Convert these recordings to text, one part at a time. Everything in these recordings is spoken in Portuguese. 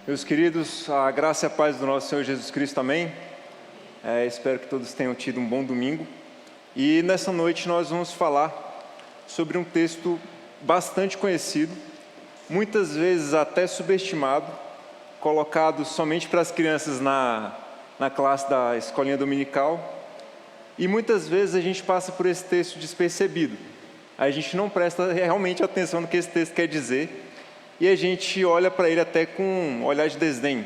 Meus queridos, a graça e a paz do nosso Senhor Jesus Cristo, amém? Espero que todos tenham tido um bom domingo. E nessa noite nós vamos falar sobre um texto bastante conhecido, muitas vezes até subestimado, colocado somente para as crianças na classe da escolinha dominical. E muitas vezes a gente passa por esse texto despercebido. A gente não presta realmente atenção no que esse texto quer dizer. E a gente olha para ele até com um olhar de desdém.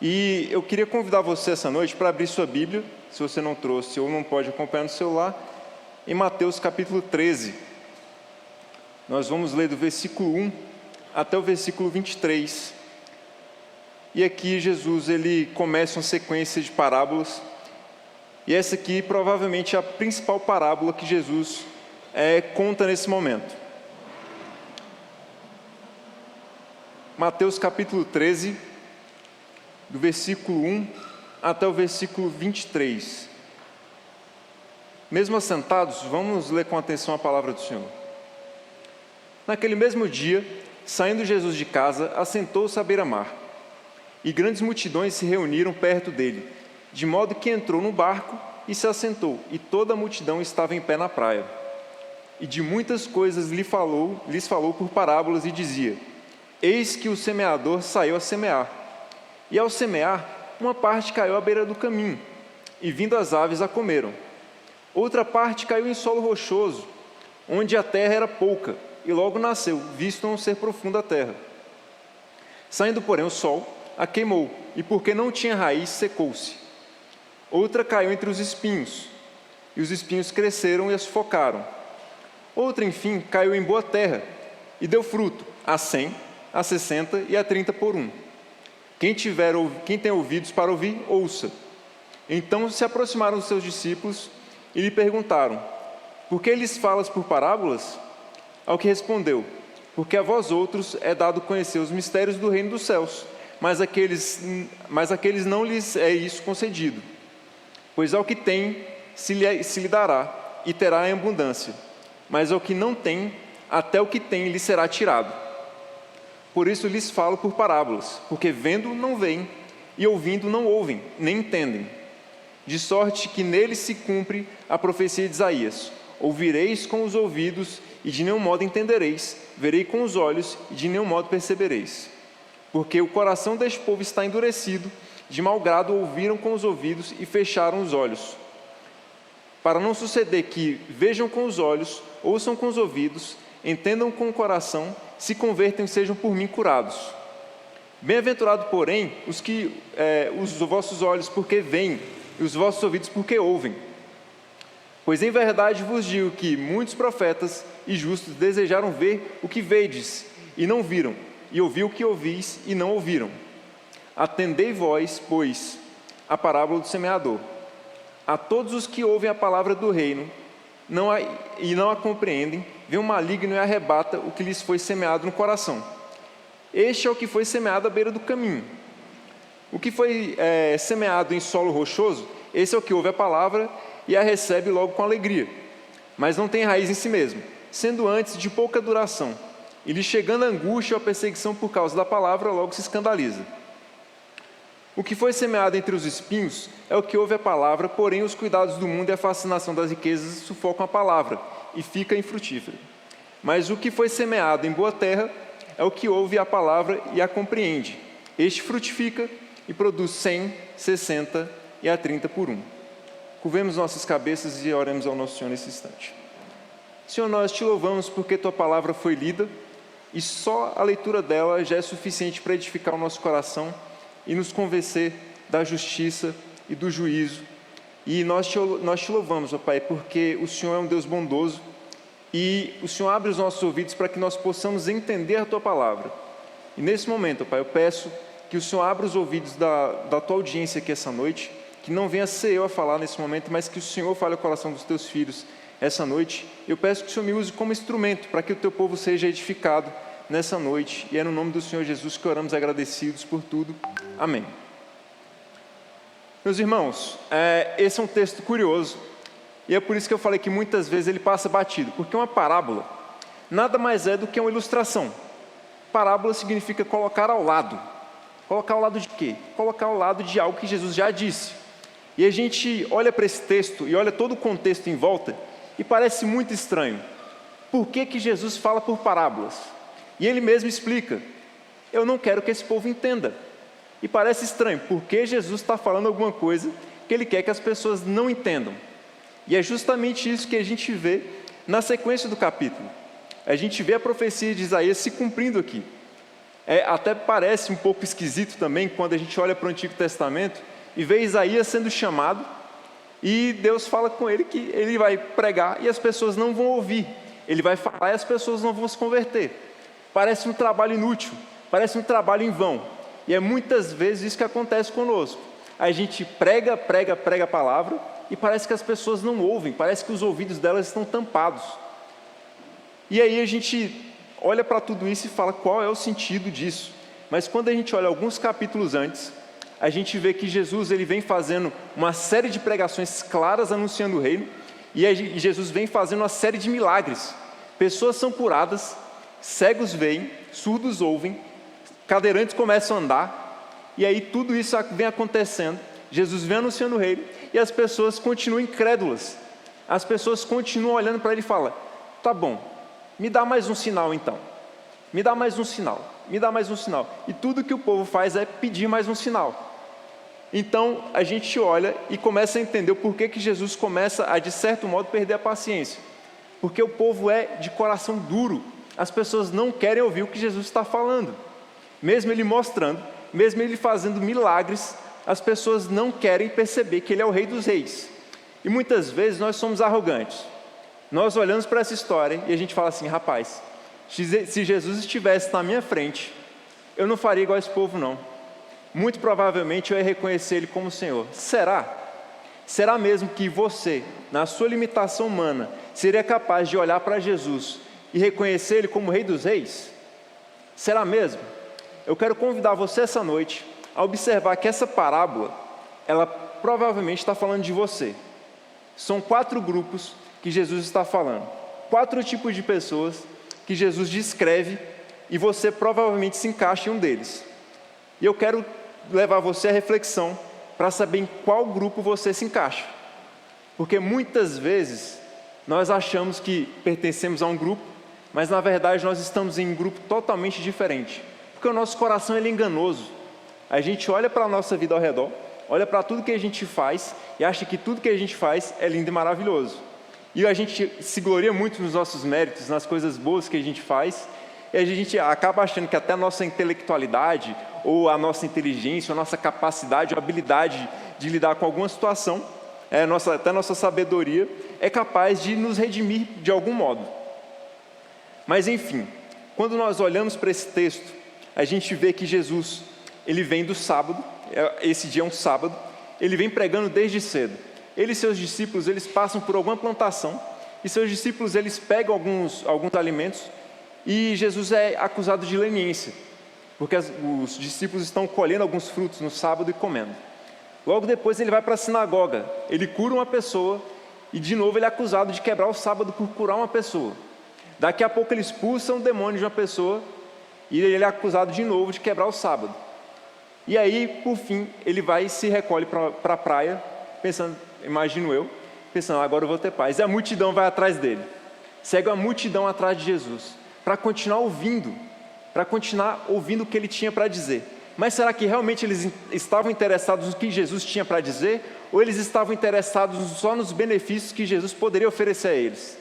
E eu queria convidar você essa noite para abrir sua Bíblia, se você não trouxe ou não pode acompanhar no celular, em Mateus capítulo 13. Nós vamos ler do versículo 1 até o versículo 23. E aqui Jesus ele começa uma sequência de parábolas. E essa aqui provavelmente é a principal parábola que Jesus conta nesse momento. Mateus capítulo 13, do versículo 1 até o versículo 23. Mesmo assentados, vamos ler com atenção a palavra do Senhor. Naquele mesmo dia, saindo Jesus de casa, assentou-se à beira-mar, e grandes multidões se reuniram perto dele, de modo que entrou no barco e se assentou, e toda a multidão estava em pé na praia. E de muitas coisas lhes falou por parábolas e dizia: Eis que o semeador saiu a semear. E ao semear, uma parte caiu à beira do caminho, e vindo as aves a comeram. Outra parte caiu em solo rochoso, onde a terra era pouca, e logo nasceu, visto não ser profunda a terra. Saindo, porém, o sol, a queimou, e porque não tinha raiz, secou-se. Outra caiu entre os espinhos, e os espinhos cresceram e a sufocaram. Outra, enfim, caiu em boa terra, e deu fruto, a 100, a 60 e a 30 por 1. Quem tem ouvidos para ouvir, ouça. Então se aproximaram dos seus discípulos e lhe perguntaram: Por que lhes falas por parábolas? Ao que respondeu: Porque a vós outros é dado conhecer os mistérios do reino dos céus, mas aqueles não lhes é isso concedido. Pois ao que tem se lhe dará, e terá em abundância, mas ao que não tem, até o que tem lhe será tirado. Por isso lhes falo por parábolas, porque vendo não veem, e ouvindo não ouvem, nem entendem. De sorte que neles se cumpre a profecia de Isaías: Ouvireis com os ouvidos, e de nenhum modo entendereis, verei com os olhos, e de nenhum modo percebereis. Porque o coração deste povo está endurecido, de mau grado ouviram com os ouvidos e fecharam os olhos. Para não suceder que vejam com os olhos, ouçam com os ouvidos, entendam com o coração, se convertem e sejam por mim curados. Bem-aventurado, porém, os vossos olhos porque veem, e os vossos ouvidos porque ouvem. Pois em verdade vos digo que muitos profetas e justos desejaram ver o que vedes, e não viram, e ouvir o que ouvis, e não ouviram. Atendei vós, pois, a parábola do semeador. A todos os que ouvem a palavra do reino e não a compreendem, vem um maligno e arrebata o que lhes foi semeado no coração. Este é o que foi semeado à beira do caminho. O que foi semeado em solo rochoso, esse é o que ouve a palavra e a recebe logo com alegria, mas não tem raiz em si mesmo, sendo antes de pouca duração, e lhe chegando a angústia ou a perseguição por causa da palavra, logo se escandaliza. O que foi semeado entre os espinhos é o que ouve a palavra, porém os cuidados do mundo e a fascinação das riquezas sufocam a palavra, e fica infrutífero. Mas o que foi semeado em boa terra é o que ouve a palavra e a compreende. Este frutifica e produz 100, 60 e a 30 por 1. Curvemos nossas cabeças e oremos ao nosso Senhor nesse instante. Senhor, nós te louvamos porque tua palavra foi lida e só a leitura dela já é suficiente para edificar o nosso coração e nos convencer da justiça e do juízo. E nós te louvamos, ó Pai, porque o Senhor é um Deus bondoso e o Senhor abre os nossos ouvidos para que nós possamos entender a Tua palavra. E nesse momento, ó Pai, eu peço que o Senhor abra os ouvidos da Tua audiência aqui essa noite, que não venha ser eu a falar nesse momento, mas que o Senhor fale o coração dos Teus filhos essa noite. Eu peço que o Senhor me use como instrumento para que o Teu povo seja edificado nessa noite. E é no nome do Senhor Jesus que oramos agradecidos por tudo. Amém. Meus irmãos, esse é um texto curioso, e é por isso que eu falei que muitas vezes ele passa batido, porque uma parábola nada mais é do que uma ilustração. Parábola significa colocar ao lado. Colocar ao lado de quê? Colocar ao lado de algo que Jesus já disse. E a gente olha para esse texto e olha todo o contexto em volta e parece muito estranho. Por que que Jesus fala por parábolas? E ele mesmo explica: eu não quero que esse povo entenda. E parece estranho, porque Jesus está falando alguma coisa que ele quer que as pessoas não entendam. E é justamente isso que a gente vê na sequência do capítulo. A gente vê a profecia de Isaías se cumprindo aqui. Até parece um pouco esquisito também quando a gente olha para o Antigo Testamento e vê Isaías sendo chamado e Deus fala com ele que ele vai pregar e as pessoas não vão ouvir. Ele vai falar e as pessoas não vão se converter. Parece um trabalho inútil, parece um trabalho em vão. E é muitas vezes isso que acontece conosco. A gente prega a palavra e parece que as pessoas não ouvem, parece que os ouvidos delas estão tampados. E aí a gente olha para tudo isso e fala qual é o sentido disso. Mas quando a gente olha alguns capítulos antes, a gente vê que Jesus ele vem fazendo uma série de pregações claras anunciando o reino, e Jesus vem fazendo uma série de milagres. Pessoas são curadas, cegos veem, surdos ouvem, cadeirantes começam a andar, e aí tudo isso vem acontecendo. Jesus vem anunciando o reino e as pessoas continuam incrédulas. As pessoas continuam olhando para ele e falam: tá bom, me dá mais um sinal então. Me dá mais um sinal, me dá mais um sinal. E tudo que o povo faz é pedir mais um sinal. Então a gente olha e começa a entender o porquê que Jesus começa a, de certo modo, perder a paciência. Porque o povo é de coração duro. As pessoas não querem ouvir o que Jesus está falando. Mesmo ele mostrando, mesmo ele fazendo milagres, as pessoas não querem perceber que ele é o Rei dos Reis. E muitas vezes nós somos arrogantes. Nós olhamos para essa história e a gente fala assim: rapaz, se Jesus estivesse na minha frente, eu não faria igual esse povo não. Muito provavelmente eu ia reconhecer ele como Senhor. Será? Será mesmo que você, na sua limitação humana, seria capaz de olhar para Jesus e reconhecer ele como Rei dos Reis? Será mesmo? Eu quero convidar você essa noite a observar que essa parábola, ela provavelmente está falando de você. São 4 grupos que Jesus está falando. 4 tipos de pessoas que Jesus descreve e você provavelmente se encaixa em um deles. E eu quero levar você à reflexão para saber em qual grupo você se encaixa. Porque muitas vezes nós achamos que pertencemos a um grupo, mas na verdade nós estamos em um grupo totalmente diferente. Porque o nosso coração ele é enganoso. A gente olha para a nossa vida ao redor, olha para tudo que a gente faz e acha que tudo que a gente faz é lindo e maravilhoso. E a gente se gloria muito nos nossos méritos, nas coisas boas que a gente faz, e a gente acaba achando que até a nossa intelectualidade, ou a nossa inteligência, ou a nossa capacidade, ou habilidade de lidar com alguma situação, até a nossa sabedoria, é capaz de nos redimir de algum modo. Mas enfim, quando nós olhamos para esse texto, a gente vê que Jesus, ele vem do sábado, esse dia é um sábado, ele vem pregando desde cedo. Ele e seus discípulos, eles passam por alguma plantação, e seus discípulos, eles pegam alguns alimentos, e Jesus é acusado de leniência, porque os discípulos estão colhendo alguns frutos no sábado e comendo. Logo depois ele vai para a sinagoga, ele cura uma pessoa, e de novo ele é acusado de quebrar o sábado por curar uma pessoa. Daqui a pouco ele expulsa um demônio de uma pessoa, e ele é acusado de novo de quebrar o sábado. E aí, por fim, ele vai e se recolhe para a praia, pensando, imagino eu, pensando: agora eu vou ter paz. E a multidão vai atrás dele. Segue a multidão atrás de Jesus, para continuar ouvindo o que ele tinha para dizer. Mas será que realmente eles estavam interessados no que Jesus tinha para dizer? Ou eles estavam interessados só nos benefícios que Jesus poderia oferecer a eles?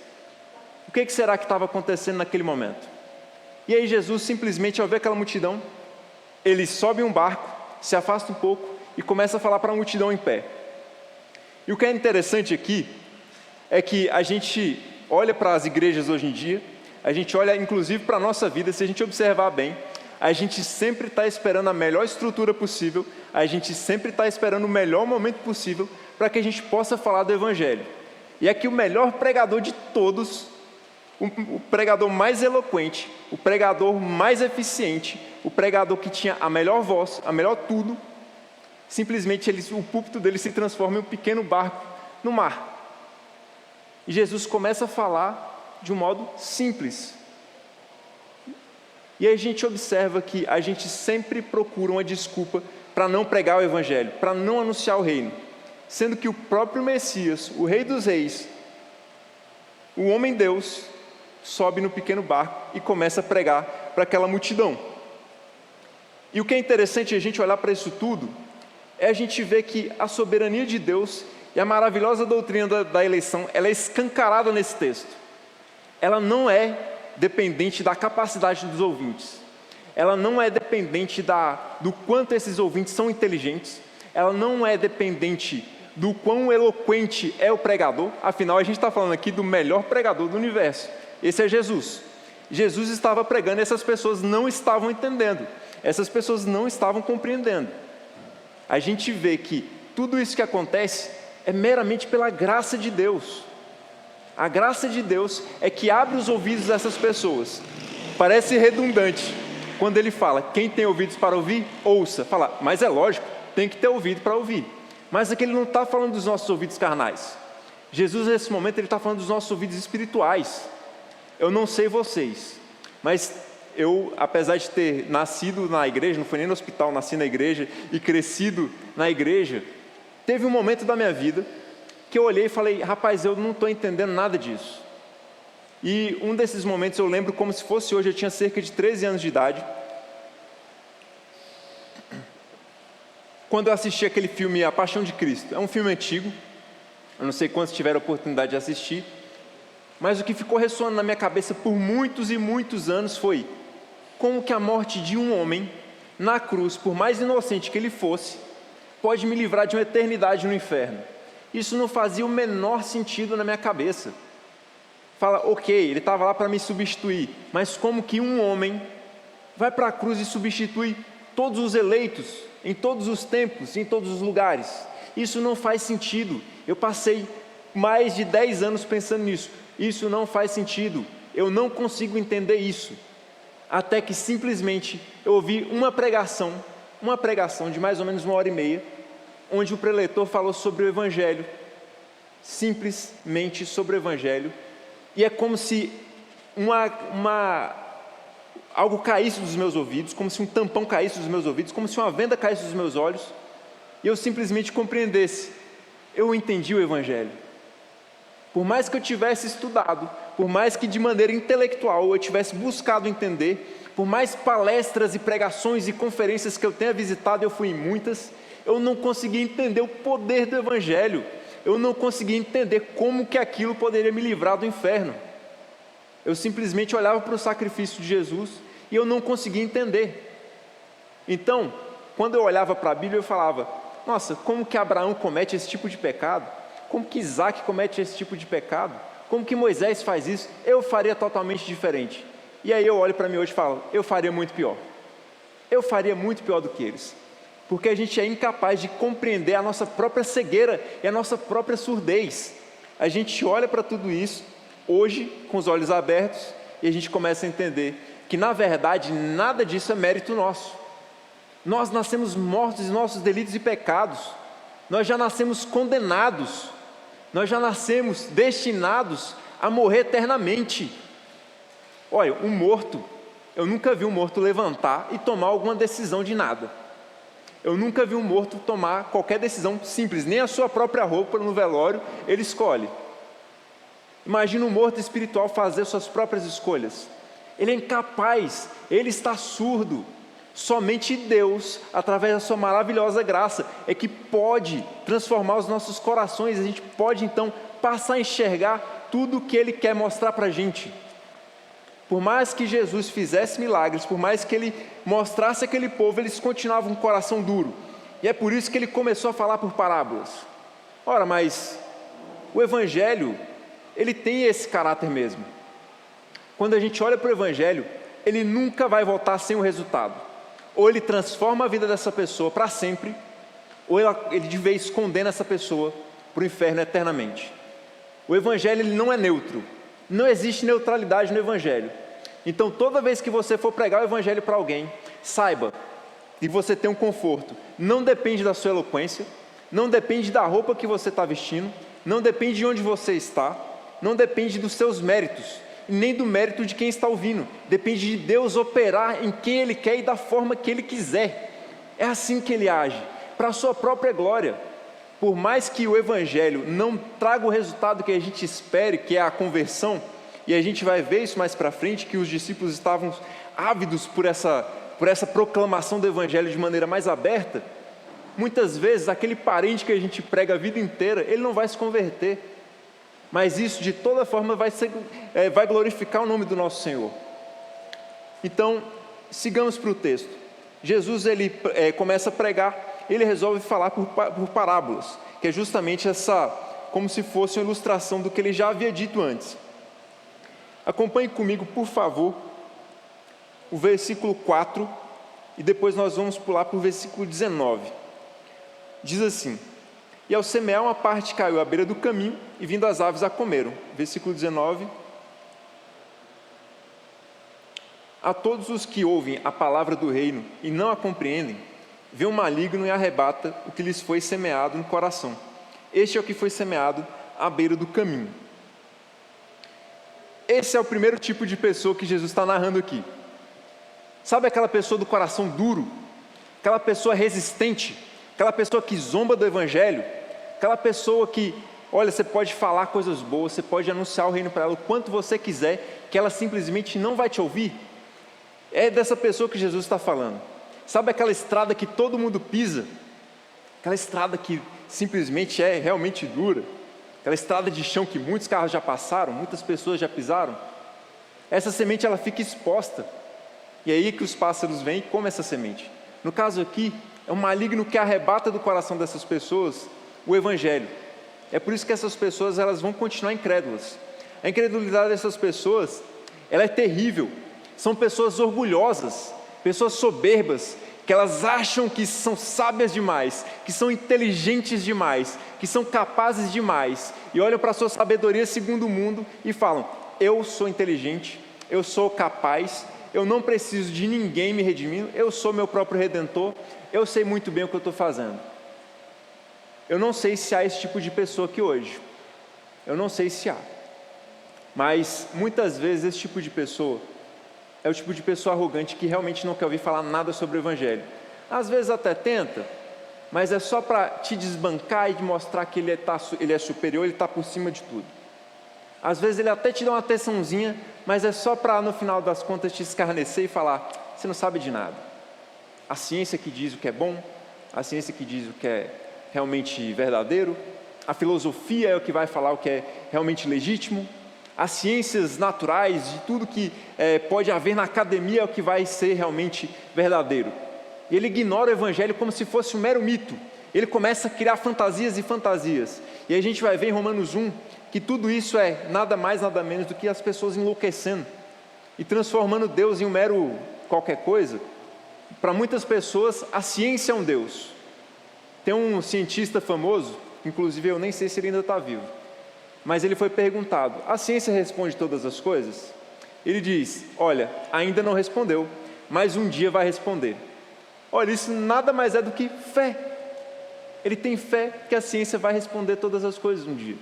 O que será que estava acontecendo naquele momento? E aí Jesus simplesmente, ao ver aquela multidão, ele sobe em um barco, se afasta um pouco e começa a falar para a multidão em pé. E o que é interessante aqui é que a gente olha para as igrejas hoje em dia, a gente olha inclusive para a nossa vida, se a gente observar bem, a gente sempre está esperando a melhor estrutura possível, a gente sempre está esperando o melhor momento possível para que a gente possa falar do Evangelho. E aqui o melhor pregador de todos, o pregador mais eloquente, o pregador mais eficiente, o pregador que tinha a melhor voz, a melhor tudo, simplesmente o púlpito dele se transforma em um pequeno barco no mar. E Jesus começa a falar de um modo simples. E aí a gente observa que a gente sempre procura uma desculpa para não pregar o Evangelho, para não anunciar o reino. Sendo que o próprio Messias, o Rei dos Reis, o homem-Deus, sobe no pequeno barco e começa a pregar para aquela multidão. E o que é interessante a gente olhar para isso tudo, é a gente ver que a soberania de Deus e a maravilhosa doutrina da eleição, ela é escancarada nesse texto. Ela não é dependente da capacidade dos ouvintes. Ela não é dependente do quanto esses ouvintes são inteligentes. Ela não é dependente do quão eloquente é o pregador. Afinal, a gente está falando aqui do melhor pregador do universo. Esse é Jesus. Jesus estava pregando e essas pessoas não estavam entendendo. Essas pessoas não estavam compreendendo. A gente vê que tudo isso que acontece é meramente pela graça de Deus. A graça de Deus é que abre os ouvidos dessas pessoas. Parece redundante quando ele fala, quem tem ouvidos para ouvir, ouça. Fala, mas é lógico, tem que ter ouvido para ouvir. Mas aqui ele não está falando dos nossos ouvidos carnais. Jesus, nesse momento, ele está falando dos nossos ouvidos espirituais. Eu não sei vocês, mas eu, apesar de ter nascido na igreja, não foi nem no hospital, nasci na igreja e crescido na igreja, teve um momento da minha vida que eu olhei e falei, rapaz, eu não estou entendendo nada disso. E um desses momentos eu lembro como se fosse hoje, eu tinha cerca de 13 anos de idade, quando eu assisti aquele filme A Paixão de Cristo. É um filme antigo, eu não sei quantos tiveram a oportunidade de assistir, mas o que ficou ressoando na minha cabeça por muitos e muitos anos foi como que a morte de um homem na cruz, por mais inocente que ele fosse, pode me livrar de uma eternidade no inferno. Isso não fazia o menor sentido na minha cabeça. Fala, ok, ele estava lá para me substituir, mas como que um homem vai para a cruz e substitui todos os eleitos, em todos os tempos, em todos os lugares? Isso não faz sentido. Eu passei mais de 10 anos pensando nisso. Isso não faz sentido. Eu não consigo entender isso. Até que simplesmente eu ouvi uma pregação de mais ou menos 1h30, onde o preletor falou sobre o Evangelho, simplesmente sobre o Evangelho, e é como se algo caísse dos meus ouvidos, como se um tampão caísse dos meus ouvidos, como se uma venda caísse dos meus olhos, e eu simplesmente compreendesse, eu entendi o Evangelho. Por mais que eu tivesse estudado, por mais que de maneira intelectual eu tivesse buscado entender, por mais palestras e pregações e conferências que eu tenha visitado, eu fui em muitas, eu não conseguia entender o poder do Evangelho, eu não conseguia entender como que aquilo poderia me livrar do inferno. Eu simplesmente olhava para o sacrifício de Jesus e eu não conseguia entender. Então, quando eu olhava para a Bíblia, eu falava, nossa, como que Abraão comete esse tipo de pecado? Como que Isaac comete esse tipo de pecado? Como que Moisés faz isso? Eu faria totalmente diferente. E aí eu olho para mim hoje e falo, eu faria muito pior. Eu faria muito pior do que eles. Porque a gente é incapaz de compreender a nossa própria cegueira e a nossa própria surdez. A gente olha para tudo isso, hoje, com os olhos abertos, e a gente começa a entender que, na verdade, nada disso é mérito nosso. Nós nascemos mortos em nossos delitos e pecados. Nós já nascemos condenados. Nós já nascemos destinados a morrer eternamente. Olha, um morto, eu nunca vi um morto levantar e tomar alguma decisão de nada. Eu nunca vi um morto tomar qualquer decisão simples, nem a sua própria roupa no velório ele escolhe. Imagina um morto espiritual fazer suas próprias escolhas. Ele é incapaz, ele está surdo. Somente Deus, através da sua maravilhosa graça, é que pode transformar os nossos corações. A gente pode então passar a enxergar tudo o que Ele quer mostrar para a gente. Por mais que Jesus fizesse milagres, por mais que Ele mostrasse aquele povo, eles continuavam com o coração duro. E é por isso que Ele começou a falar por parábolas. Ora, mas o Evangelho, ele tem esse caráter mesmo. Quando a gente olha para o Evangelho, ele nunca vai voltar sem o resultado. Ou ele transforma a vida dessa pessoa para sempre, ou ele de vez condena essa pessoa para o inferno eternamente. O Evangelho ele não é neutro. Não existe neutralidade no Evangelho. Então, toda vez que você for pregar o Evangelho para alguém, saiba que você tem um conforto. Não depende da sua eloquência, não depende da roupa que você está vestindo, não depende de onde você está, não depende dos seus méritos. e nem do mérito de quem está ouvindo. Depende de Deus operar em quem Ele quer e da forma que Ele quiser. É assim que Ele age, para a sua própria glória. Por mais que o Evangelho não traga o resultado que a gente espere, que é a conversão, e a gente vai ver isso mais para frente, que os discípulos estavam ávidos por essa proclamação do Evangelho de maneira mais aberta, muitas vezes aquele parente que a gente prega a vida inteira, ele não vai se converter, mas isso de toda forma vai glorificar o nome do nosso Senhor. Então, sigamos para o texto. Jesus ele começa a pregar, ele resolve falar por parábolas, que é justamente como se fosse uma ilustração do que ele já havia dito antes. Acompanhe comigo, por favor, o versículo 4, e depois nós vamos pular para o versículo 19. Diz assim: e ao semear, uma parte caiu à beira do caminho, e vindo as aves a comeram. Versículo 19. A todos os que ouvem a palavra do reino e não a compreendem, vem o maligno e arrebata o que lhes foi semeado no coração. Este é o que foi semeado à beira do caminho. Esse é o primeiro tipo de pessoa que Jesus está narrando aqui. Sabe aquela pessoa do coração duro? Aquela pessoa resistente? Aquela pessoa que zomba do Evangelho? Aquela pessoa que, olha, você pode falar coisas boas, você pode anunciar o reino para ela o quanto você quiser, que ela simplesmente não vai te ouvir? É dessa pessoa que Jesus está falando. Sabe aquela estrada que todo mundo pisa? Aquela estrada que simplesmente é realmente dura? Aquela estrada de chão que muitos carros já passaram, muitas pessoas já pisaram? Essa semente ela fica exposta. E é aí que os pássaros vêm e comem essa semente. No caso aqui, é um maligno que arrebata do coração dessas pessoas o Evangelho. É por isso que essas pessoas elas vão continuar incrédulas. A incredulidade dessas pessoas, ela é terrível. São pessoas orgulhosas, pessoas soberbas, que elas acham que são sábias demais, que são inteligentes demais, que são capazes demais, e olham para a sua sabedoria segundo o mundo e falam: eu sou inteligente, eu sou capaz, eu não preciso de ninguém me redimindo, eu sou meu próprio redentor, eu sei muito bem o que eu estou fazendo. Eu não sei se há esse tipo de pessoa aqui hoje, eu não sei se há, mas muitas vezes esse tipo de pessoa é o tipo de pessoa arrogante que realmente não quer ouvir falar nada sobre o Evangelho. Às vezes até tenta, mas é só para te desbancar e de mostrar que ele é superior, ele está por cima de tudo. Às vezes ele até te dá uma atençãozinha, mas é só para no final das contas te escarnecer e falar: você não sabe de nada. A ciência que diz o que é bom, a ciência que diz o que é realmente verdadeiro, a filosofia é o que vai falar o que é realmente legítimo, as ciências naturais, de tudo que pode haver na academia é o que vai ser realmente verdadeiro. E ele ignora o Evangelho como se fosse um mero mito. Ele começa a criar fantasias e fantasias. E a gente vai ver em Romanos 1 que tudo isso é nada mais, nada menos do que as pessoas enlouquecendo e transformando Deus em um mero qualquer coisa. Para muitas pessoas, a ciência é um Deus. Tem um cientista famoso, inclusive eu nem sei se ele ainda está vivo, mas ele foi perguntado: a ciência responde todas as coisas? Ele diz: olha, ainda não respondeu, mas um dia vai responder. Olha, isso nada mais é do que fé. Ele tem fé que a ciência vai responder todas as coisas um dia.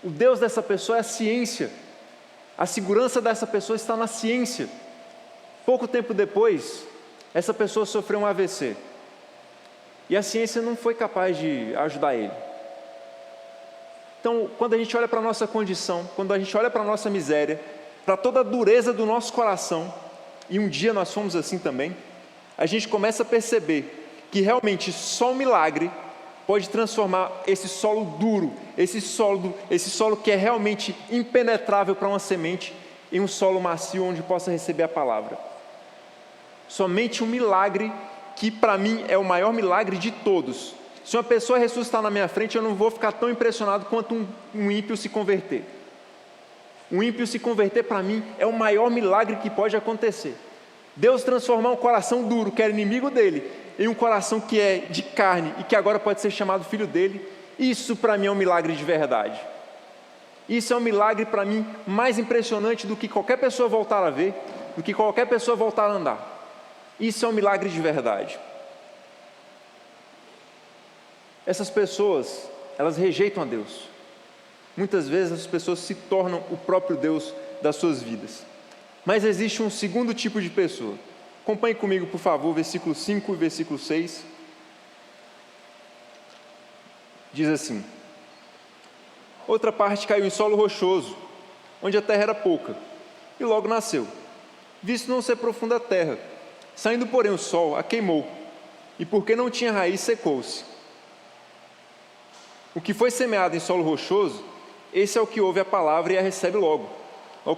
O Deus dessa pessoa é a ciência. A segurança dessa pessoa está na ciência. Pouco tempo depois, essa pessoa sofreu um AVC. E a ciência não foi capaz de ajudar ele. Então, quando a gente olha para a nossa condição, quando a gente olha para a nossa miséria, para toda a dureza do nosso coração, e um dia nós fomos assim também, a gente começa a perceber que realmente só um milagre pode transformar esse solo duro, esse solo que é realmente impenetrável para uma semente, em um solo macio onde possa receber a palavra. Somente um milagre que para mim é o maior milagre de todos. Se uma pessoa ressuscitar na minha frente, eu não vou ficar tão impressionado quanto um ímpio se converter. Um ímpio se converter para mim é o maior milagre que pode acontecer. Deus transformar um coração duro, que era inimigo dele, em um coração que é de carne e que agora pode ser chamado filho dele, isso para mim é um milagre de verdade. Isso é um milagre para mim mais impressionante do que qualquer pessoa voltar a ver, do que qualquer pessoa voltar a andar. Isso é um milagre de verdade. Essas pessoas, elas rejeitam a Deus. Muitas vezes as pessoas se tornam o próprio Deus das suas vidas. Mas existe um segundo tipo de pessoa. Acompanhe comigo, por favor, versículo 5 e versículo 6. Diz assim: outra parte caiu em solo rochoso, onde a terra era pouca, e logo nasceu, visto não ser profunda a terra. Saindo, porém, o sol a queimou, e porque não tinha raiz, secou-se. O que foi semeado em solo rochoso, esse é o que ouve a palavra e a recebe logo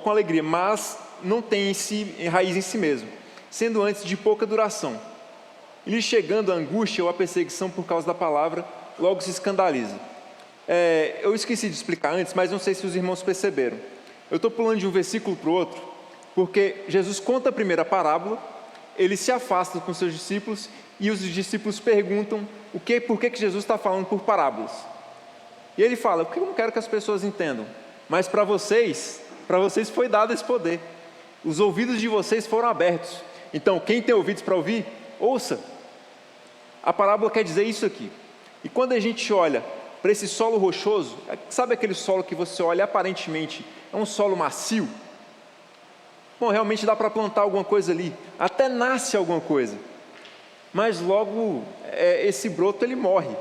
com alegria, mas não tem raiz em si mesmo, sendo antes de pouca duração. E lhe chegando a angústia ou a perseguição por causa da palavra, logo se escandaliza. Eu esqueci de explicar antes, mas não sei se os irmãos perceberam. Eu estou pulando de um versículo para o outro, porque Jesus conta a primeira parábola, ele se afasta com seus discípulos, e os discípulos perguntam por que Jesus está falando por parábolas. E ele fala: porque eu não quero que as pessoas entendam, mas para vocês foi dado esse poder. Os ouvidos de vocês foram abertos. Então, quem tem ouvidos para ouvir, ouça. A parábola quer dizer isso aqui. E quando a gente olha para esse solo rochoso, sabe aquele solo que você olha aparentemente é um solo macio? Bom, realmente dá para plantar alguma coisa ali, até nasce alguma coisa, mas logo esse broto ele morre.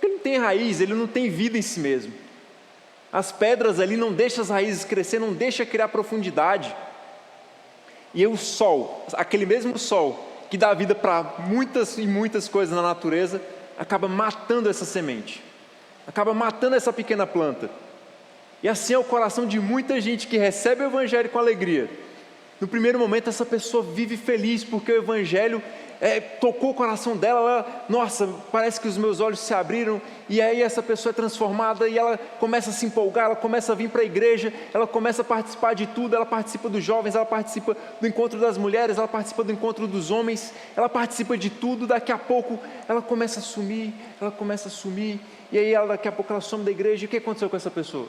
Ele não tem raiz, ele não tem vida em si mesmo. As pedras ali não deixam as raízes crescer, não deixa criar profundidade. E o sol, aquele mesmo sol que dá vida para muitas e muitas coisas na natureza, acaba matando essa semente, acaba matando essa pequena planta. E assim é o coração de muita gente que recebe o Evangelho com alegria. No primeiro momento essa pessoa vive feliz porque o Evangelho tocou o coração dela. Nossa, parece que os meus olhos se abriram. E aí essa pessoa é transformada e ela começa a se empolgar, ela começa a vir para a igreja, ela começa a participar de tudo, ela participa dos jovens, ela participa do encontro das mulheres, ela participa do encontro dos homens, ela participa de tudo. Daqui a pouco ela começa a sumir, e aí daqui a pouco ela some da igreja. E o que aconteceu com essa pessoa?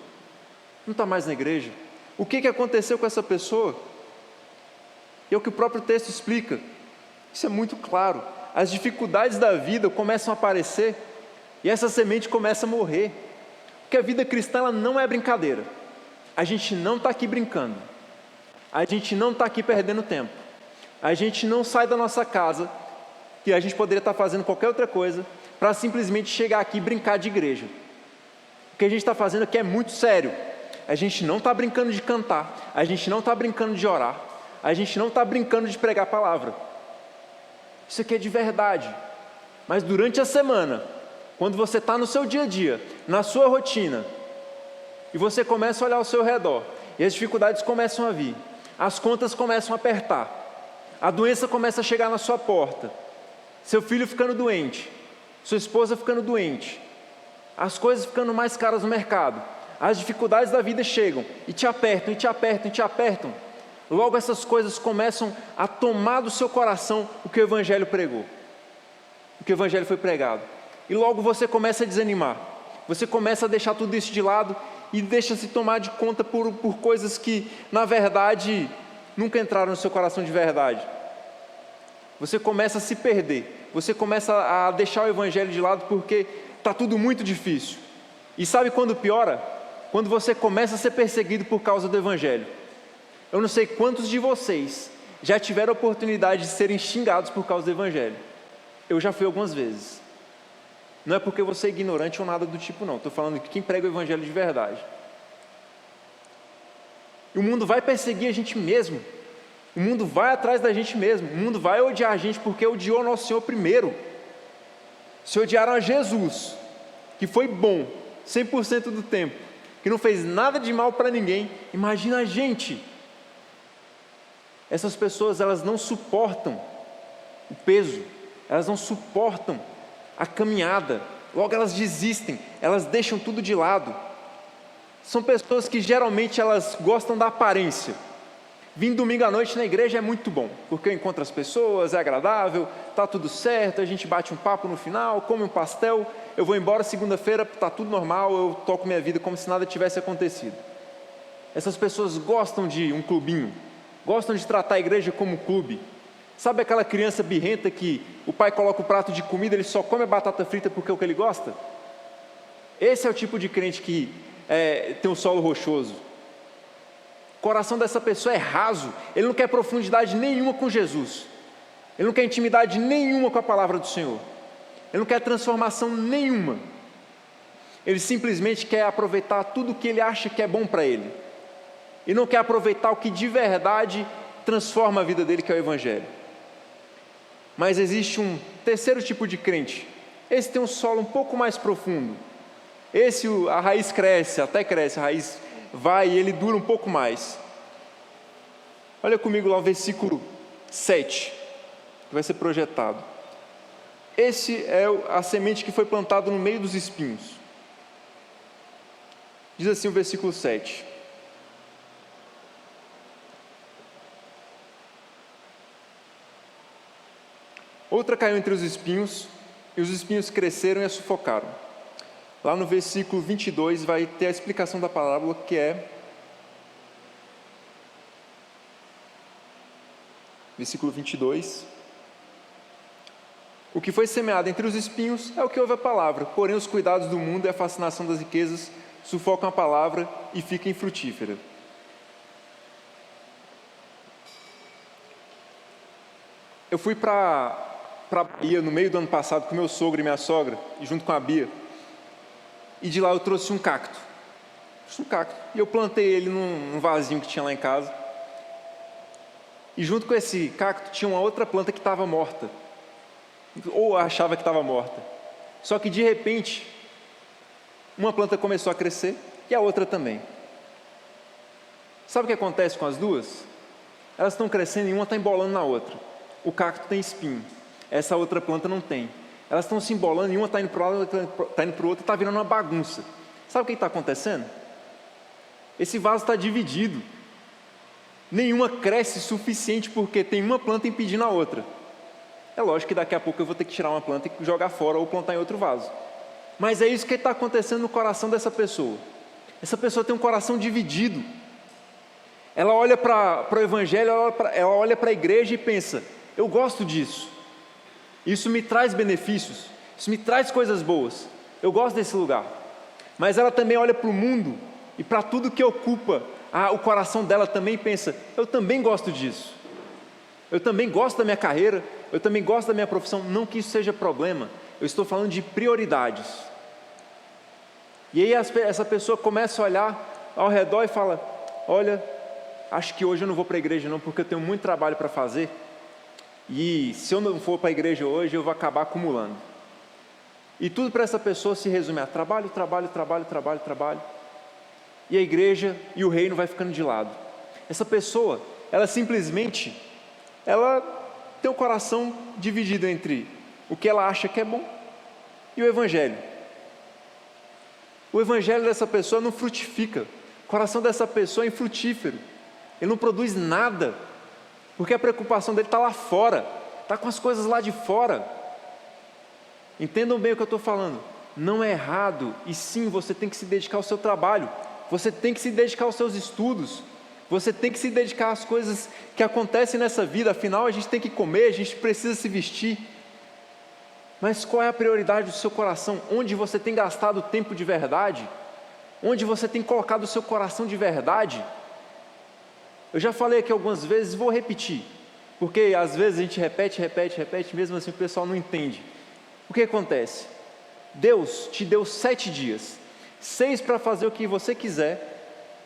Não está mais na igreja. O que aconteceu com essa pessoa? É o que o próprio texto explica. Isso é muito claro. As dificuldades da vida começam a aparecer e essa semente começa a morrer. Porque a vida cristã ela não é brincadeira. A gente não está aqui brincando. A gente não está aqui perdendo tempo. A gente não sai da nossa casa, que a gente poderia estar fazendo qualquer outra coisa, para simplesmente chegar aqui e brincar de igreja. O que a gente está fazendo aqui é muito sério. A gente não está brincando de cantar. A gente não está brincando de orar. A gente não está brincando de pregar a palavra. Isso aqui é de verdade. Mas durante a semana, quando você está no seu dia a dia, na sua rotina, e você começa a olhar ao seu redor, e as dificuldades começam a vir, as contas começam a apertar, a doença começa a chegar na sua porta, seu filho ficando doente, sua esposa ficando doente, as coisas ficando mais caras no mercado, as dificuldades da vida chegam, e te apertam, e te apertam, e te apertam. Logo essas coisas começam a tomar do seu coração o que o Evangelho pregou, o que o Evangelho foi pregado. E logo você começa a desanimar, você começa a deixar tudo isso de lado e deixa-se tomar de conta por coisas que, na verdade, nunca entraram no seu coração de verdade. Você começa a se perder, você começa a deixar o Evangelho de lado porque está tudo muito difícil. E sabe quando piora? Quando você começa a ser perseguido por causa do Evangelho. Eu não sei quantos de vocês já tiveram a oportunidade de serem xingados por causa do Evangelho. Eu já fui algumas vezes. Não é porque você é ignorante ou nada do tipo, não. Estou falando de quem prega o Evangelho de verdade. E o mundo vai perseguir a gente mesmo. O mundo vai atrás da gente mesmo. O mundo vai odiar a gente porque odiou o nosso Senhor primeiro. Se odiaram a Jesus, que foi bom 100% do tempo, que não fez nada de mal para ninguém, imagina a gente. Essas pessoas, elas não suportam o peso, elas não suportam a caminhada, logo elas desistem, elas deixam tudo de lado. São pessoas que geralmente elas gostam da aparência. Vir domingo à noite na igreja é muito bom, porque eu encontro as pessoas, é agradável, está tudo certo, a gente bate um papo no final, come um pastel, eu vou embora segunda-feira, está tudo normal, eu toco minha vida como se nada tivesse acontecido. Essas pessoas gostam de um clubinho, gostam de tratar a igreja como um clube. Sabe aquela criança birrenta que o pai coloca o prato de comida, ele só come a batata frita porque é o que ele gosta? Esse é o tipo de crente que tem um solo rochoso. O coração dessa pessoa é raso, ele não quer profundidade nenhuma com Jesus, ele não quer intimidade nenhuma com a palavra do Senhor, ele não quer transformação nenhuma, ele simplesmente quer aproveitar tudo o que ele acha que é bom para ele, e não quer aproveitar o que de verdade transforma a vida dele, que é o Evangelho. Mas existe um terceiro tipo de crente, esse tem um solo um pouco mais profundo, esse a raiz cresce, até cresce, a raiz vai e ele dura um pouco mais. Olha comigo lá o versículo 7, que vai ser projetado. Esse é a semente que foi plantada no meio dos espinhos. Diz assim o versículo 7. Outra caiu entre os espinhos, e os espinhos cresceram e a sufocaram. Lá no versículo 22 vai ter a explicação da parábola, que é, versículo 22, o que foi semeado entre os espinhos é o que ouve a palavra, porém os cuidados do mundo e a fascinação das riquezas sufocam a palavra e fica infrutífera. Eu fui para Bahia no meio do ano passado com meu sogro e minha sogra, e junto com a Bia, e de lá eu trouxe um cacto, e eu plantei ele num vasinho que tinha lá em casa, e junto com esse cacto tinha uma outra planta que estava morta, ou achava que estava morta, só que de repente, uma planta começou a crescer, e a outra também. Sabe o que acontece com as duas? Elas estão crescendo e uma está embolando na outra. O cacto tem espinho, essa outra planta não tem. Elas estão se embolando e uma está indo para o lado, outra está indo para o outro, está virando uma bagunça. Sabe o que está acontecendo? Esse vaso está dividido. Nenhuma cresce suficiente porque tem uma planta impedindo a outra. É lógico que daqui a pouco eu vou ter que tirar uma planta e jogar fora ou plantar em outro vaso. Mas é isso que está acontecendo no coração dessa pessoa. Essa pessoa tem um coração dividido. Ela olha para o Evangelho, ela olha para a igreja e pensa, eu gosto disso. Isso me traz benefícios, isso me traz coisas boas, eu gosto desse lugar. Mas ela também olha para o mundo e para tudo que ocupa o coração dela também pensa, eu também gosto disso. Eu também gosto da minha carreira, eu também gosto da minha profissão, não que isso seja problema, eu estou falando de prioridades. E aí essa pessoa começa a olhar ao redor e fala, olha, acho que hoje eu não vou para a igreja não, porque eu tenho muito trabalho para fazer, e se eu não for para a igreja hoje, eu vou acabar acumulando. E tudo para essa pessoa se resume a trabalho, trabalho, trabalho, trabalho, trabalho, e a igreja e o reino vai ficando de lado. Essa pessoa, ela simplesmente, ela tem o coração dividido entre o que ela acha que é bom e o Evangelho. O Evangelho dessa pessoa não frutifica, o coração dessa pessoa é infrutífero, ele não produz nada, porque a preocupação dele está lá fora, está com as coisas lá de fora. Entendam bem o que eu estou falando, não é errado, e sim, você tem que se dedicar ao seu trabalho, você tem que se dedicar aos seus estudos, você tem que se dedicar às coisas que acontecem nessa vida, afinal a gente tem que comer, a gente precisa se vestir. Mas qual é a prioridade do seu coração? Onde você tem gastado tempo de verdade? Onde você tem colocado o seu coração de verdade? Eu já falei aqui algumas vezes, vou repetir, porque às vezes a gente repete, mesmo assim o pessoal não entende. O que acontece? Deus te deu 7 dias, 6 para fazer o que você quiser,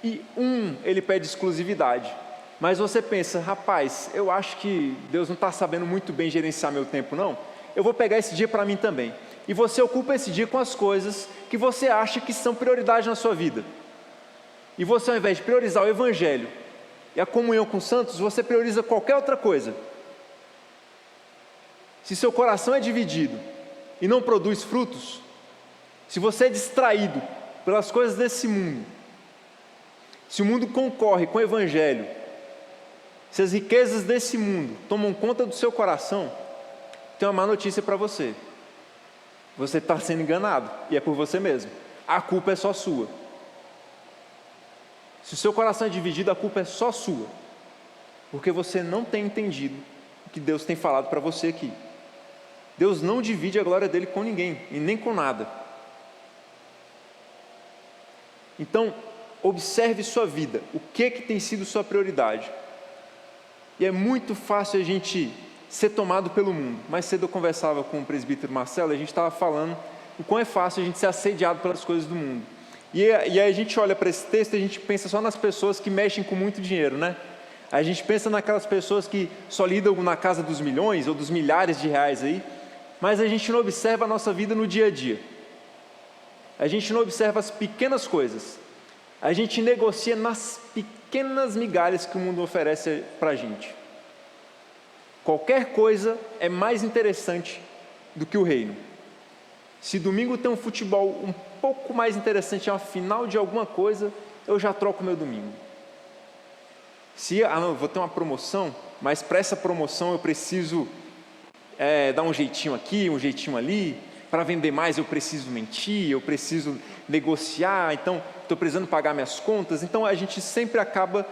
e 1 Ele pede exclusividade. Mas você pensa, rapaz, eu acho que Deus não está sabendo muito bem gerenciar meu tempo não, eu vou pegar esse dia para mim também. E você ocupa esse dia com as coisas que você acha que são prioridade na sua vida. E você, ao invés de priorizar o Evangelho e a comunhão com os santos, você prioriza qualquer outra coisa. Se seu coração é dividido e não produz frutos, se você é distraído pelas coisas desse mundo, se o mundo concorre com o Evangelho, se as riquezas desse mundo tomam conta do seu coração, tem uma má notícia para você. Você está sendo enganado, e é por você mesmo. A culpa é só sua. Se o seu coração é dividido, a culpa é só sua, porque você não tem entendido o que Deus tem falado para você aqui. Deus não divide a glória dele com ninguém, e nem com nada. Então, observe sua vida, o que tem sido sua prioridade. E é muito fácil a gente ser tomado pelo mundo. Mais cedo eu conversava com o presbítero Marcelo, e a gente estava falando o quão é fácil a gente ser assediado pelas coisas do mundo. E aí a gente olha para esse texto e a gente pensa só nas pessoas que mexem com muito dinheiro, né? A gente pensa naquelas pessoas que só lidam na casa dos milhões ou dos milhares de reais aí, mas a gente não observa a nossa vida no dia a dia. A gente não observa as pequenas coisas. A gente negocia nas pequenas migalhas que o mundo oferece para a gente. Qualquer coisa é mais interessante do que o reino. Se domingo tem um futebol um pouco mais interessante, é uma final de alguma coisa, eu já troco meu domingo. Eu vou ter uma promoção, mas para essa promoção eu preciso dar um jeitinho aqui, um jeitinho ali. Para vender mais eu preciso mentir, eu preciso negociar, então estou precisando pagar minhas contas. Então a gente sempre acaba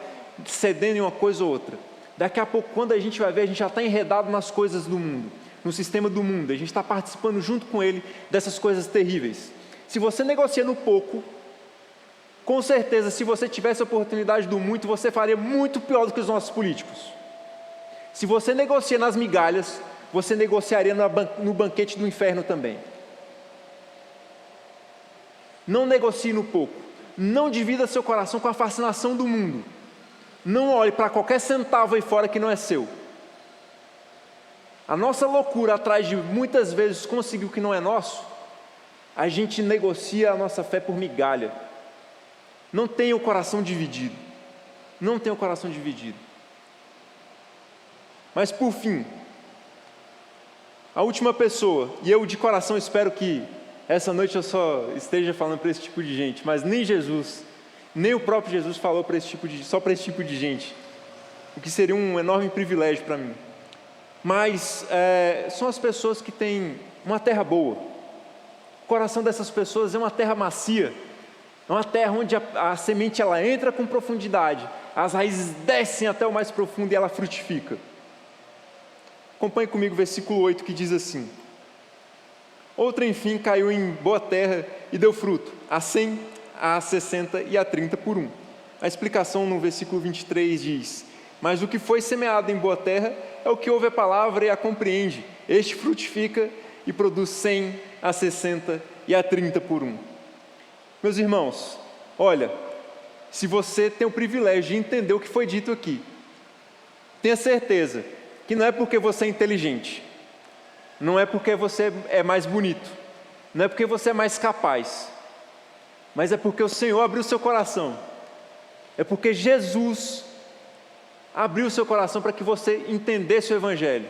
cedendo em uma coisa ou outra. Daqui a pouco, quando a gente vai ver, a gente já está enredado nas coisas do mundo, no sistema do mundo. A gente está participando junto com ele dessas coisas terríveis. Se você negocia no pouco, com certeza, se você tivesse a oportunidade do muito, você faria muito pior do que os nossos políticos. Se você negocia nas migalhas, você negociaria no banquete do inferno também. Não negocie no pouco. Não divida seu coração com a fascinação do mundo. Não olhe para qualquer centavo aí fora que não é seu. A nossa loucura atrás de muitas vezes conseguir o que não é nosso, a gente negocia a nossa fé por migalha. Não tenha o coração dividido. Não tenha o coração dividido. Mas por fim, a última pessoa, e eu de coração espero que essa noite eu só esteja falando para esse tipo de gente, mas nem Jesus, nem o próprio Jesus falou só para esse tipo de gente, o que seria um enorme privilégio para mim. Mas são as pessoas que têm uma terra boa. O coração dessas pessoas é uma terra macia, é uma terra onde a semente ela entra com profundidade, as raízes descem até o mais profundo e ela frutifica. Acompanhe comigo o versículo 8 que diz assim: outra enfim caiu em boa terra e deu fruto, a 100, a 60 e a 30 por um. A explicação no versículo 23 diz: mas o que foi semeado em boa terra é o que ouve a palavra e a compreende. Este frutifica e produz 100, a 60 e a 30 por um. Meus irmãos, olha, se você tem o privilégio de entender o que foi dito aqui, tenha certeza que não é porque você é inteligente, não é porque você é mais bonito, não é porque você é mais capaz, mas é porque o Senhor abriu seu coração, é porque Jesus abriu seu coração para que você entendesse o Evangelho.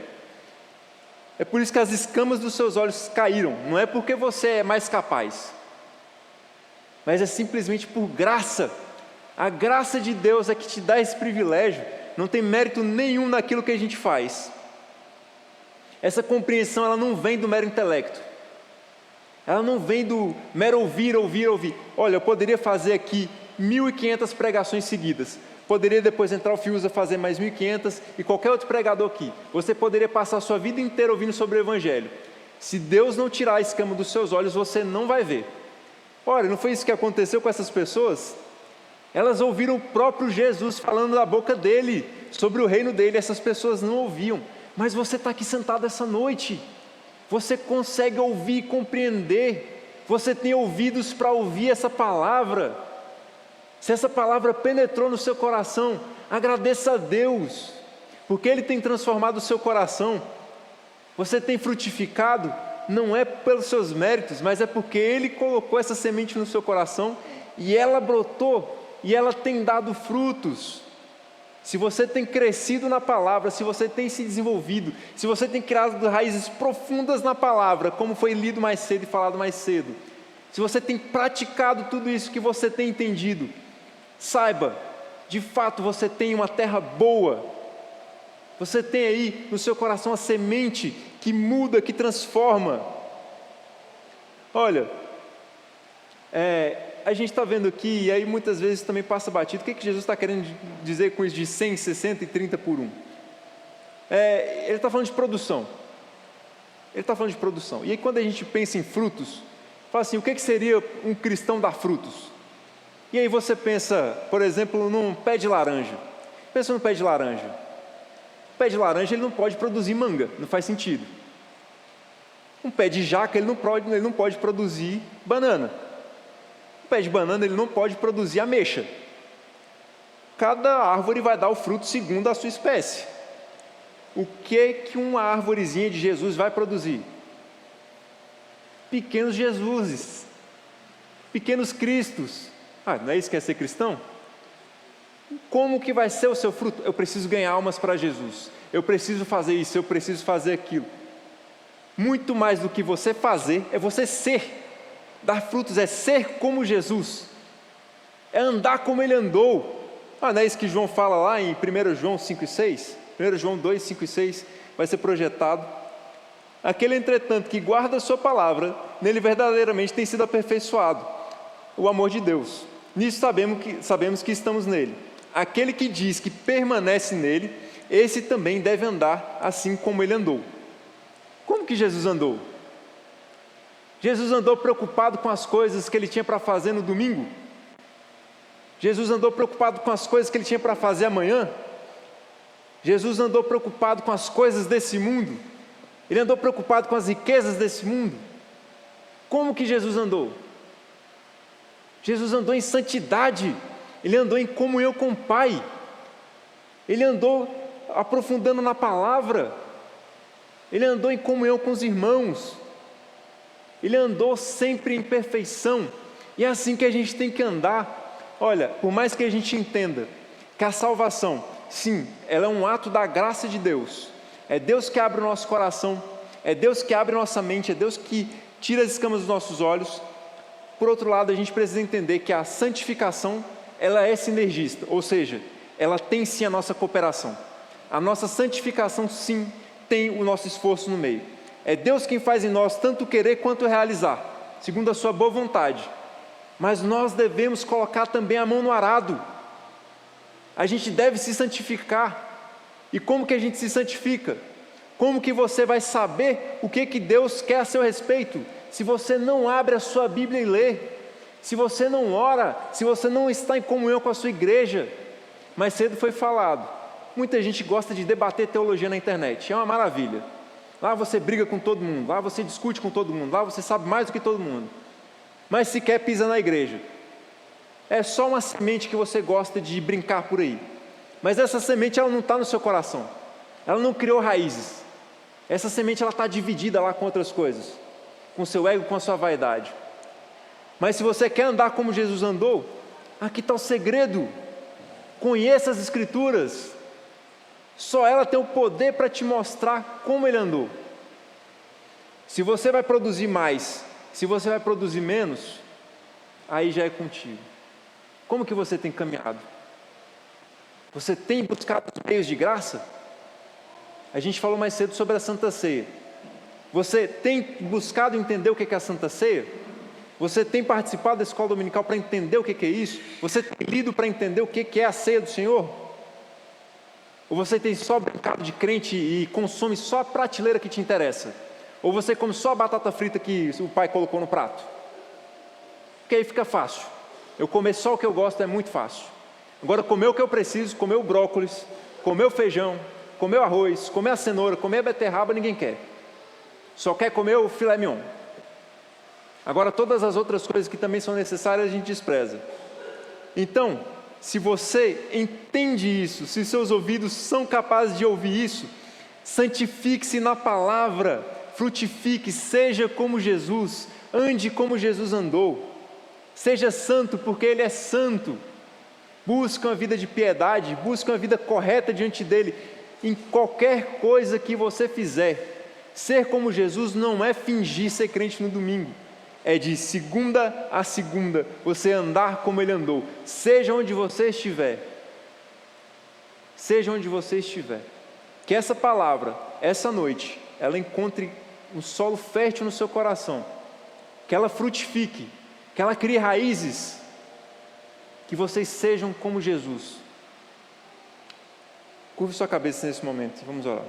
É por isso que as escamas dos seus olhos caíram, não é porque você é mais capaz, mas é simplesmente por graça. A graça de Deus é que te dá esse privilégio, não tem mérito nenhum naquilo que a gente faz. Essa compreensão ela não vem do mero intelecto, ela não vem do mero ouvir. Olha, eu poderia fazer aqui 1.500 pregações seguidas, poderia depois entrar o Fiuza fazer mais 1.500 e qualquer outro pregador aqui. Você poderia passar a sua vida inteira ouvindo sobre o Evangelho. Se Deus não tirar a escama dos seus olhos, você não vai ver. Olha, não foi isso que aconteceu com essas pessoas? Elas ouviram o próprio Jesus falando da boca dele, sobre o reino dele. Essas pessoas não ouviam, mas você está aqui sentado essa noite, você consegue ouvir e compreender, você tem ouvidos para ouvir essa palavra. Se essa palavra penetrou no seu coração, agradeça a Deus, porque Ele tem transformado o seu coração. Você tem frutificado, não é pelos seus méritos, mas é porque Ele colocou essa semente no seu coração e ela brotou e ela tem dado frutos. Se você tem crescido na palavra, se você tem se desenvolvido, se você tem criado raízes profundas na palavra, como foi lido mais cedo e falado mais cedo, se você tem praticado tudo isso que você tem entendido, saiba, de fato você tem uma terra boa, você tem aí no seu coração a semente que muda, que transforma. Olha, a gente está vendo aqui, e aí muitas vezes também passa batido, o que Jesus está querendo dizer com isso de 100, 60 e 30 por um? Ele está falando de produção. E aí quando a gente pensa em frutos, fala assim, o que seria um cristão dar frutos? E aí você pensa, por exemplo, num pé de laranja. Pensa no pé de laranja. O pé de laranja ele não pode produzir manga, não faz sentido. Um pé de jaca ele não pode produzir banana. Um pé de banana ele não pode produzir ameixa. Cada árvore vai dar o fruto segundo a sua espécie. O que uma árvorezinha de Jesus vai produzir? Pequenos Jesuses, pequenos Cristos. Não é isso que é ser cristão? Como que vai ser o seu fruto? Eu preciso ganhar almas para Jesus. Eu preciso fazer isso, eu preciso fazer aquilo. Muito mais do que você fazer, é você ser. Dar frutos é ser como Jesus. É andar como Ele andou. Não é isso que João fala lá em 1 João 5 e 6? 1 João 2, 5 e 6 vai ser projetado. Aquele, entretanto, que guarda a sua palavra, nele verdadeiramente tem sido aperfeiçoado o amor de Deus. Nisso sabemos que estamos nele. Aquele que diz que permanece nele, esse também deve andar assim como ele andou. Como que Jesus andou? Jesus andou preocupado com as coisas que ele tinha para fazer no domingo? Jesus andou preocupado com as coisas que ele tinha para fazer amanhã? Jesus andou preocupado com as coisas desse mundo? Ele andou preocupado com as riquezas desse mundo? Como que Jesus andou? Jesus andou em santidade, Ele andou em comunhão com o Pai, Ele andou aprofundando na palavra, Ele andou em comunhão com os irmãos, Ele andou sempre em perfeição, e é assim que a gente tem que andar. Olha, por mais que a gente entenda que a salvação, sim, ela é um ato da graça de Deus, é Deus que abre o nosso coração, é Deus que abre nossa mente, é Deus que tira as escamas dos nossos olhos. Por outro lado, a gente precisa entender que a santificação, ela é sinergista, ou seja, ela tem sim a nossa cooperação. A nossa santificação sim tem o nosso esforço no meio. É Deus quem faz em nós tanto querer quanto realizar, segundo a sua boa vontade. Mas nós devemos colocar também a mão no arado. A gente deve se santificar. E como que a gente se santifica? Como que você vai saber o que Deus quer a seu respeito? Se você não abre a sua Bíblia e lê, se você não ora, se você não está em comunhão com a sua igreja. Mais cedo foi falado, muita gente gosta de debater teologia na internet, é uma maravilha. Lá você briga com todo mundo, lá você discute com todo mundo, lá você sabe mais do que todo mundo, mas sequer pisa na igreja. É só uma semente que você gosta de brincar por aí, mas essa semente ela não está no seu coração, ela não criou raízes. Essa semente ela está dividida lá com outras coisas, com o seu ego, com a sua vaidade. Mas se você quer andar como Jesus andou, aqui está o segredo. Conheça as Escrituras. Só ela tem o poder para te mostrar como Ele andou. Se você vai produzir mais, se você vai produzir menos, aí já é contigo. Como que você tem caminhado? Você tem buscado os meios de graça? A gente falou mais cedo sobre a Santa Ceia. Você tem buscado entender o que é a Santa Ceia? Você tem participado da escola dominical para entender o que é isso? Você tem lido para entender o que é a ceia do Senhor? Ou você tem só brincado de crente e consome só a prateleira que te interessa? Ou você come só a batata frita que o pai colocou no prato? Porque aí fica fácil. Eu comer só o que eu gosto é muito fácil. Agora comer o que eu preciso, comer o brócolis, comer o feijão, comer o arroz, comer a cenoura, comer a beterraba, ninguém quer. Só quer comer o filé mignon. Agora todas as outras coisas que também são necessárias a gente despreza. Então, se você entende isso, se seus ouvidos são capazes de ouvir isso, santifique-se na palavra, frutifique, seja como Jesus, ande como Jesus andou, seja santo porque Ele é santo, busque uma vida de piedade, busque uma vida correta diante dEle, em qualquer coisa que você fizer. Ser como Jesus não é fingir ser crente no domingo, é de segunda a segunda, você andar como Ele andou, seja onde você estiver, que essa palavra, essa noite, ela encontre um solo fértil no seu coração, que ela frutifique, que ela crie raízes, que vocês sejam como Jesus. Curve sua cabeça nesse momento, vamos orar.